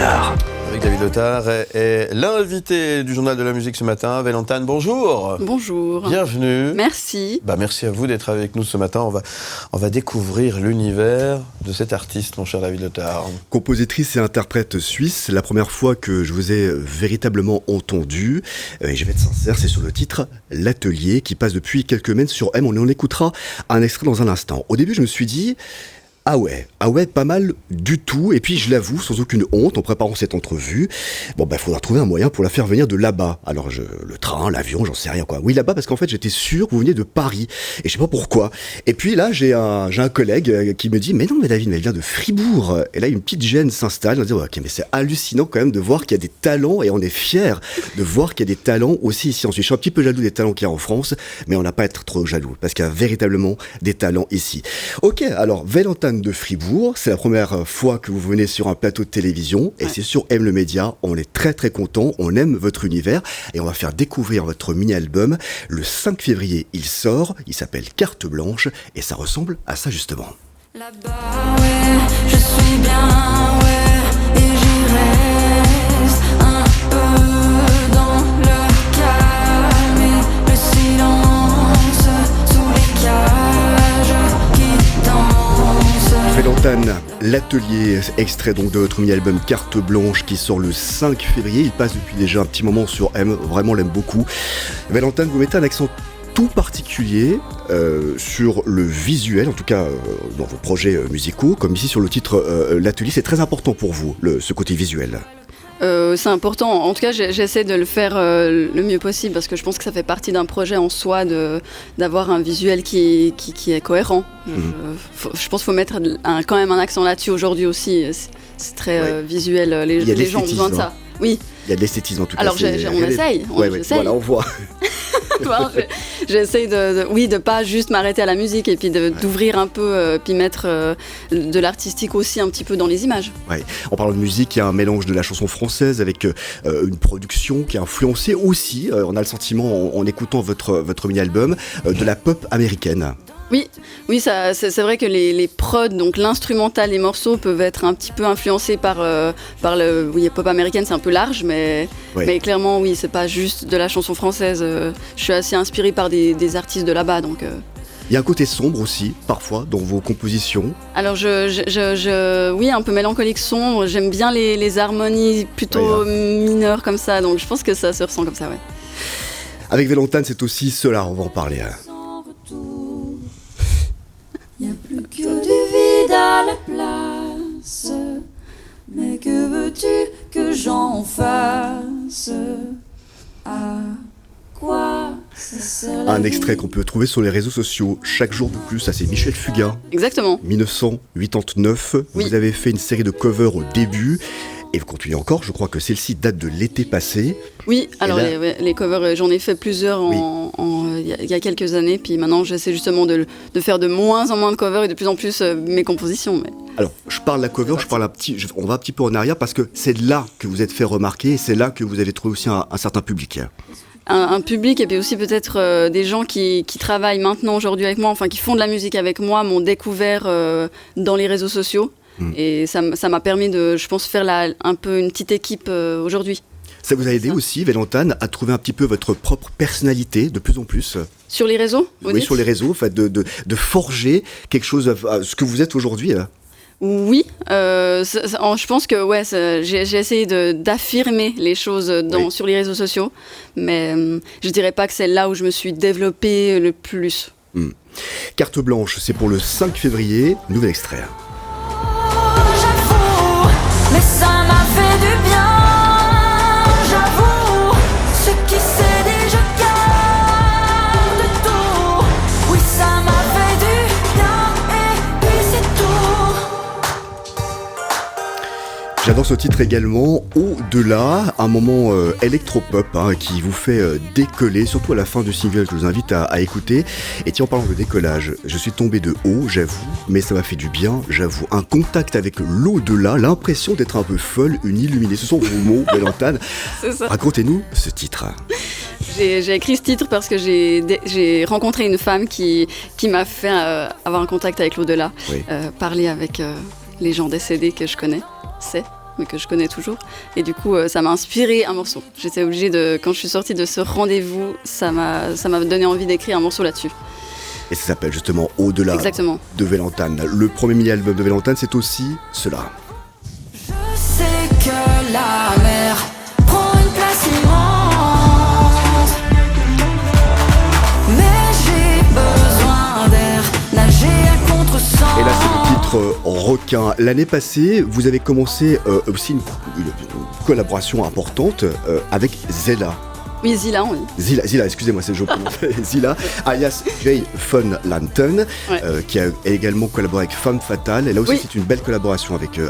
Avec David Lettard et l'invité du Journal de la musique ce matin, Valentane, bonjour. Bonjour. Bienvenue. Merci. Merci à vous d'être avec nous ce matin. On va découvrir l'univers de cet artiste, mon cher David Lettard. Compositrice et interprète suisse, la première fois que je vous ai véritablement entendu, et je vais être sincère, c'est sur le titre L'Atelier, qui passe depuis quelques semaines sur M. On en écoutera un extrait dans un instant. Au début, je me suis dit... Ah ouais, pas mal du tout. Et puis je l'avoue, sans aucune honte, en préparant cette entrevue, faudra trouver un moyen pour la faire venir de là-bas. Alors le train, l'avion, j'en sais rien quoi. Oui, là-bas parce qu'en fait j'étais sûr que vous veniez de Paris. Et je sais pas pourquoi. Et puis là j'ai un collègue qui me dit mais non mais David, mais elle vient de Fribourg. Et là une petite gêne s'installe. On dit ok mais c'est hallucinant quand même de voir qu'il y a des talents et on est fiers de voir qu'il y a des talents aussi ici en Suisse. Je suis un petit peu jaloux des talents qu'il y a en France, mais on n'a pas à être trop jaloux parce qu'il y a véritablement des talents ici. Ok, alors Valentane de Fribourg, c'est la première fois que vous venez sur un plateau de télévision et c'est sur M le Média, on est très très content, on aime votre univers et on va faire découvrir votre mini-album. Le 5 février, il sort, il s'appelle Carte Blanche et ça ressemble à ça justement. Là-bas, ouais, je suis bien, ouais, et j'y reste un peu dans le calme et le silence sous les cages qui dansent. Valentane, L'Atelier, extrait donc de votre mini-album Carte Blanche qui sort le 5 février. Il passe depuis déjà un petit moment sur M, vraiment l'aime beaucoup. Valentane, vous mettez un accent tout particulier sur le visuel, en tout cas dans vos projets musicaux, comme ici sur le titre L'Atelier. C'est très important pour vous, ce côté visuel. C'est important. En tout cas, j'essaie de le faire le mieux possible parce que je pense que ça fait partie d'un projet en soi d'avoir un visuel qui est cohérent. Je pense qu'il faut mettre quand même un accent là-dessus aujourd'hui aussi. C'est très visuel. Les gens ont besoin de ça. Oui. Il y a de l'esthétisme en tout cas. Alors on essaye. Voilà, on voit. J'essaye de pas juste m'arrêter à la musique et puis d'ouvrir un peu, puis mettre de l'artistique aussi un petit peu dans les images. Ouais. En parlant de musique, il y a un mélange de la chanson française avec une production qui est influencée aussi, on a le sentiment en écoutant votre mini-album, de la pop américaine. Oui, c'est vrai que les prods, donc l'instrumental, les morceaux peuvent être un petit peu influencés par le pop américaine, c'est un peu large, mais clairement, oui, c'est pas juste de la chanson française. Je suis assez inspirée par des artistes de là-bas, donc. Il y a un côté sombre aussi, parfois, dans vos compositions. Alors, oui, un peu mélancolique, sombre. J'aime bien les harmonies plutôt mineures comme ça, donc je pense que ça se ressent comme ça, ouais. Avec Valentane, c'est aussi cela, on va en parler. Y a plus que du vide à la place. Mais que veux-tu que j'en fasse? À quoi ça sert la Un vie? extrait qu'on peut trouver sur les réseaux sociaux chaque jour de plus, ça c'est Michel Fugain. Exactement. 1989. Oui. Vous avez fait une série de covers au début. Et vous continuez encore, je crois que celle-ci date de l'été passé. Oui, alors les covers, j'en ai fait plusieurs il y a quelques années, puis maintenant j'essaie justement de faire de moins en moins de covers et de plus en plus mes compositions. Mais... Alors, je parle de la cover, on va un petit peu en arrière parce que c'est là que vous êtes fait remarquer et c'est là que vous avez trouvé aussi un certain public. Un public et puis aussi peut-être des gens qui travaillent maintenant aujourd'hui avec moi, enfin qui font de la musique avec moi, m'ont découvert dans les réseaux sociaux. Et ça m'a permis de, je pense, faire un peu une petite équipe aujourd'hui. Ça vous a aidé aussi, Valentane, à trouver un petit peu votre propre personnalité de plus en plus? Sur les réseaux? Oui, sur les réseaux, en fait, de forger quelque chose, ce que vous êtes aujourd'hui. Oui, je pense que j'ai essayé d'affirmer les choses sur les réseaux sociaux, mais je dirais pas que c'est là où je me suis développée le plus. Carte Blanche, c'est pour le 5 février, nouvel extrait. J'avoue, mais ça m'a fait du bien. J'avoue, ce qui s'est dit, je garde tout. Oui, ça m'a fait du bien et puis c'est tout. J'adore ce titre également, Au-delà, un moment électropop qui vous fait décoller, surtout à la fin du single que je vous invite à écouter. Et tiens, en parlant de décollage, je suis tombé de haut, j'avoue, mais ça m'a fait du bien, j'avoue. Un contact avec l'au-delà, l'impression d'être un peu folle, une illuminée. Ce sont vos mots, Valentane. C'est ça. Racontez-nous ce titre. J'ai écrit ce titre parce que j'ai rencontré une femme qui m'a fait avoir un contact avec l'au-delà, Oui. parler avec les gens décédés que je connais. mais que je connais toujours. Et du coup, ça m'a inspiré un morceau. J'étais obligée quand je suis sortie de ce rendez-vous, ça m'a donné envie d'écrire un morceau là-dessus. Et ça s'appelle justement Au-delà de Vélantane. Le premier mini-album de Vélantane, c'est aussi cela. Je sais que la mer prend une place immense, mais j'ai besoin d'air, nager à contresens. Et là, c'est le titre Requin. L'année passée, vous avez commencé aussi une collaboration importante avec Zella. Oui, Zilla, oui. Zilla, excusez-moi, c'est le jeu prononcé. Zilla, alias Jay Von Lanten, qui a également collaboré avec Femme Fatale. Et là aussi, c'est une belle collaboration avec lui.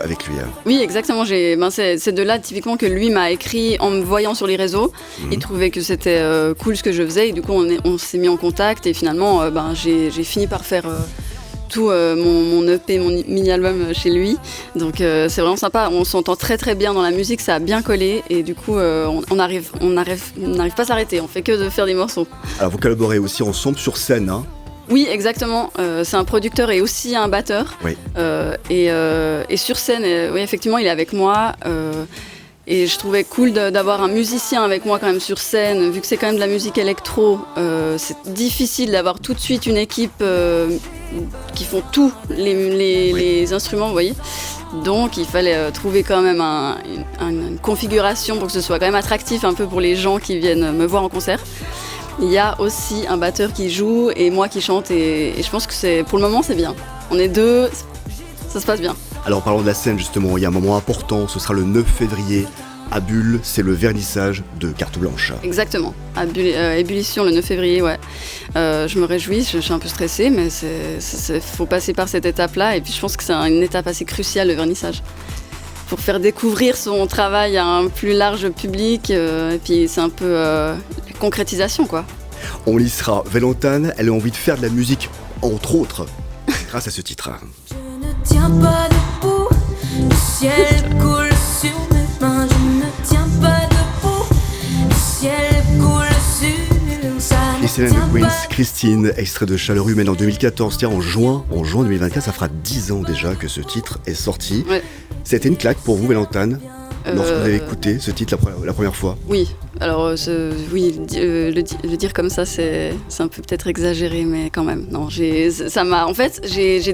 Oui, exactement. C'est de là, typiquement, que lui m'a écrit en me voyant sur les réseaux. Il trouvait que c'était cool ce que je faisais. Et du coup, on s'est mis en contact. Et finalement, j'ai fini par faire tout mon EP, mon mini-album chez lui. Donc c'est vraiment sympa, on s'entend très très bien dans la musique, ça a bien collé et du coup on n'arrive pas à s'arrêter, on fait que de faire des morceaux. Alors vous collaborez aussi ensemble sur scène, hein? Oui, exactement. C'est un producteur et aussi un batteur. Oui. Et sur scène, oui, effectivement, il est avec moi. Et je trouvais cool d'avoir un musicien avec moi quand même sur scène, vu que c'est quand même de la musique électro. C'est difficile d'avoir tout de suite une équipe qui font tous les instruments, vous voyez. Donc il fallait trouver quand même une configuration pour que ce soit quand même attractif un peu pour les gens qui viennent me voir en concert. Il y a aussi un batteur qui joue et moi qui chante et je pense que pour le moment c'est bien. On est deux, ça se passe bien. Alors parlons de la scène justement, il y a un moment important, ce sera le 9 février à Bulle, c'est le vernissage de Carte Blanche. Exactement, à Ébullition le 9 février, ouais. Je me réjouis, je suis un peu stressée, mais faut passer par cette étape-là et puis je pense que c'est une étape assez cruciale, le vernissage. Pour faire découvrir son travail à un plus large public, et puis c'est un peu la concrétisation, quoi. On lissera Vélantane, elle a envie de faire de la musique, entre autres, grâce à ce titre. Je ne tiens pas debout, le ciel coule sur mes mains. Je ne tiens pas debout, le ciel coule sur ça. Christine, extrait de Chaleur Humaine en 2014. Tiens, en juin 2024, ça fera 10 ans déjà que ce titre est sorti. Ouais. C'était une claque pour vous, Vélantane, lorsque vous avez écouté ce titre la première fois? Oui, alors le dire comme ça, c'est un peu peut-être exagéré, mais quand même. Non, j'ai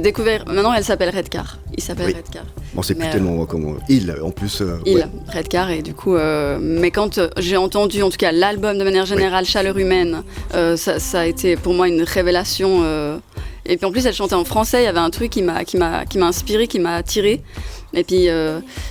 découvert. Maintenant, elle s'appelle Redcar. Il s'appelle Redcar. Bon, c'est plus tellement comme il en plus. Redcar, et du coup, mais quand j'ai entendu, en tout cas, l'album de manière générale, Chaleur Humaine, ça a été pour moi une révélation. Et puis en plus, elle chantait en français. Il y avait un truc qui m'a inspiré, qui m'a attiré. Et puis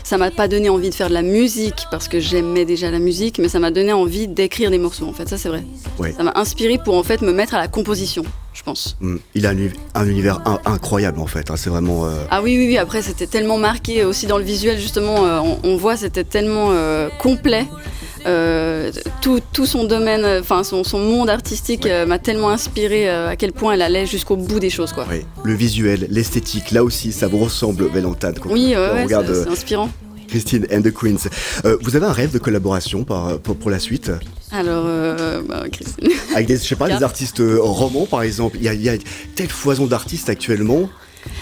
ça m'a pas donné envie de faire de la musique parce que j'aimais déjà la musique, mais ça m'a donné envie d'écrire des morceaux. En fait, ça c'est vrai. Oui. Ça m'a inspiré pour en fait me mettre à la composition, je pense. Il a un univers incroyable en fait. Hein, c'est vraiment. Ah oui. Après, c'était tellement marqué aussi dans le visuel justement. On voit, c'était tellement complet. Tout son domaine, enfin son monde artistique m'a tellement inspiré à quel point elle allait jusqu'au bout des choses, quoi. Oui. Le visuel, l'esthétique, là aussi, ça vous ressemble, Vélantane. C'est inspirant. Christine and the Queens. Vous avez un rêve de collaboration pour la suite? Alors, Christine. Avec des artistes romans, par exemple. Il y a telle foison d'artistes actuellement.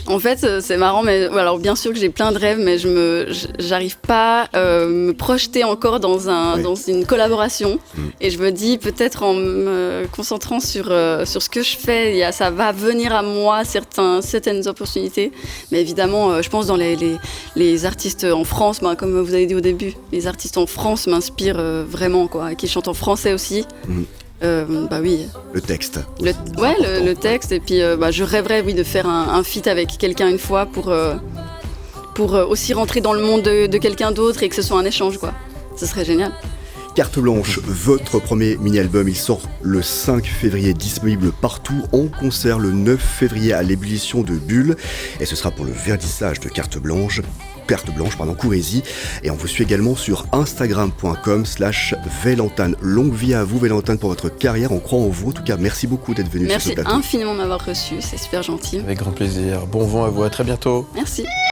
En fait, c'est marrant, mais alors bien sûr que j'ai plein de rêves, mais j'arrive pas à me projeter encore dans une collaboration. Et je me dis, peut-être en me concentrant sur ce que je fais, ça va venir à moi certaines opportunités. Mais évidemment, je pense dans les artistes en France, comme vous avez dit au début, les artistes en France m'inspirent vraiment, quoi, qui chantent en français aussi. Oui. Le texte. Le texte, et puis je rêverais de faire un feat avec quelqu'un une fois pour aussi rentrer dans le monde de quelqu'un d'autre et que ce soit un échange, quoi. Ce serait génial. Carte Blanche, votre premier mini-album, il sort le 5 février, disponible partout, en concert le 9 février à l'Ébullition de Bulle, et ce sera pour le vernissage de Carte Blanche, Courrézy, et on vous suit également sur instagram.com/Vélantane. Longue vie à vous, Vélantane, pour votre carrière, on croit en vous. En tout cas, merci beaucoup d'être venu sur ce plateau. Merci infiniment de m'avoir reçu, c'est super gentil. Avec grand plaisir. Bon vent à vous, à très bientôt. Merci.